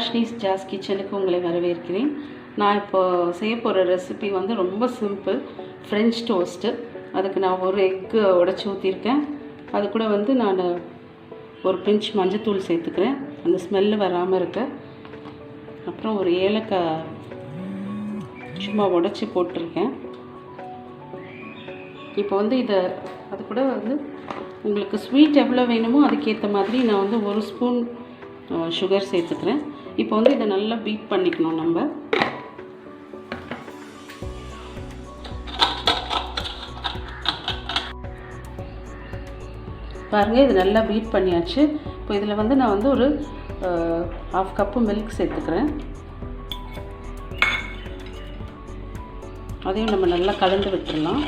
சுபாஷினிஸ் ஜாஸ் கிச்சனுக்கு உங்களை வரவேற்கிறேன். நான் இப்போ செய்ய போகிற ரெசிபி வந்து ரொம்ப சிம்பிள், ஃப்ரெஞ்ச் டோஸ்ட்டு. அதுக்கு நான் ஒரு எக்கு உடச்சி ஊற்றிருக்கேன். அது கூட வந்து நான் ஒரு பிஞ்ச் மஞ்சத்தூள் சேர்த்துக்கிறேன், அந்த ஸ்மெல்லு வராமல் இருக்க. அப்புறம் ஒரு ஏலக்காய் சும்மா உடச்சி போட்டிருக்கேன். இப்போ வந்து அது கூட வந்து உங்களுக்கு ஸ்வீட் எவ்வளோ வேணுமோ அதுக்கேற்ற மாதிரி நான் வந்து ஒரு ஸ்பூன் சுகர் சேர்த்துக்கிறேன். இப்போ வந்து இதை நல்லா பீட் பண்ணிக்கணும். நம்ம பாருங்கள், இது நல்லா பீட் பண்ணியாச்சு. இப்போ இதில் வந்து நான் வந்து ஒரு 1/2 கப்பு மில்க் சேர்த்துக்கிறேன். அதையும் நம்ம நல்லா கலந்து விட்டுடலாம்.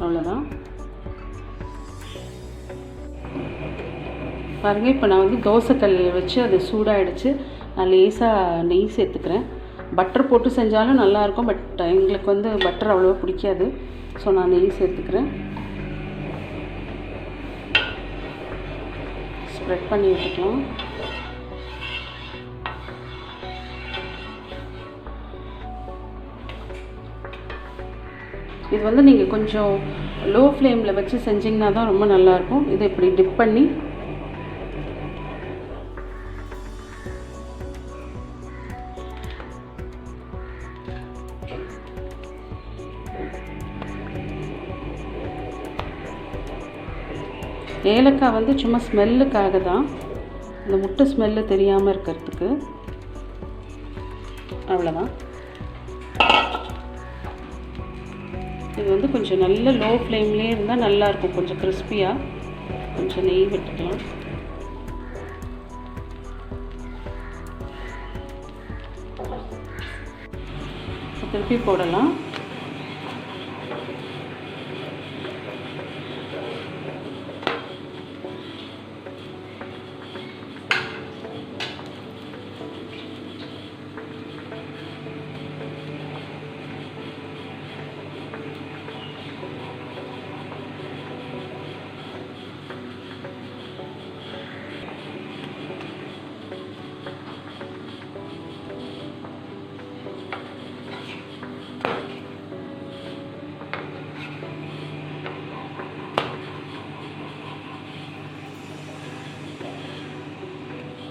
அவ்வளோதான். பாருங்கள், இப்போ நான் வந்து தோசைக்கல் வச்சு அது சூடாகிடுச்சு. நான் லேசாக நெய் சேர்த்துக்கிறேன். பட்டர் போட்டு செஞ்சாலும் நல்லாயிருக்கும், பட் எங்களுக்கு வந்து பட்டர் அவ்வளோவா பிடிக்காது. ஸோ நான் நெய் சேர்த்துக்கிறேன். ஸ்ப்ரெட் பண்ணி விட்டுக்கலாம். இது வந்து நீங்கள் கொஞ்சம் லோ ஃப்ளேமில் வச்சு செஞ்சிங்கன்னா தான் ரொம்ப நல்லாயிருக்கும். இதை இப்படி டிப் பண்ணி ஏலக்காய் வந்து சும்மா ஸ்மெல்லுக்காக தான், இந்த முட்டை ஸ்மெல்லு தெரியாமல் இருக்கிறதுக்கு. அவ்வளோதான். இது வந்து கொஞ்சம் நல்ல லோ ஃப்ளேம்லேயே இருந்தால் நல்லாயிருக்கும், கொஞ்சம் கிறிஸ்பியாக. கொஞ்சம் நெய் விட்டுக்கலாம். திருப்பி போடலாம்.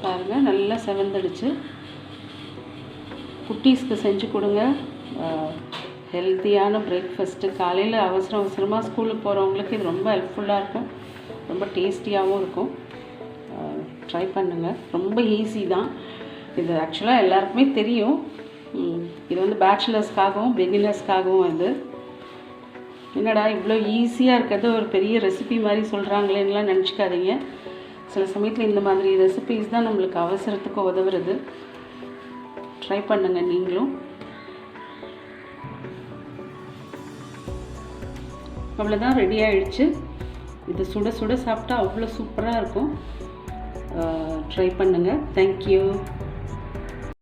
பாருங்கள், நல்லா செவந்துடுச்சு. குட்டீஸ்க்கு செஞ்சு கொடுங்க. ஹெல்த்தியான பிரேக்ஃபாஸ்ட்டு. காலையில் அவசரமாக ஸ்கூலுக்கு போகிறவங்களுக்கு இது ரொம்ப ஹெல்ப்ஃபுல்லாக இருக்கும். ரொம்ப டேஸ்டியாகவும் இருக்கும். ட்ரை பண்ணுங்கள். ரொம்ப ஈஸி தான் இது. ஆக்சுவலாக எல்லாருக்குமே தெரியும். இது வந்து பேச்சுலர்ஸ்க்காகவும் பிகினர்ஸ்க்காகவும். இது என்னடா இவ்வளோ ஈஸியாக இருக்கிறது ஒரு பெரிய ரெசிபி மாதிரி சொல்கிறாங்களேன்னுலாம் நினச்சிக்காதீங்க. சில சமயத்தில் இந்த மாதிரி ரெசிபீஸ் தான் நம்மளுக்கு அவசரத்துக்கு உதவுறது. ட்ரை பண்ணுங்கள் நீங்களும். அவ்வளோதான், ரெடி ஆகிடுச்சு. இது சுட சுட சாப்பிட்டா அவ்வளோ சூப்பராக இருக்கும். ட்ரை பண்ணுங்கள். தேங்க்யூ.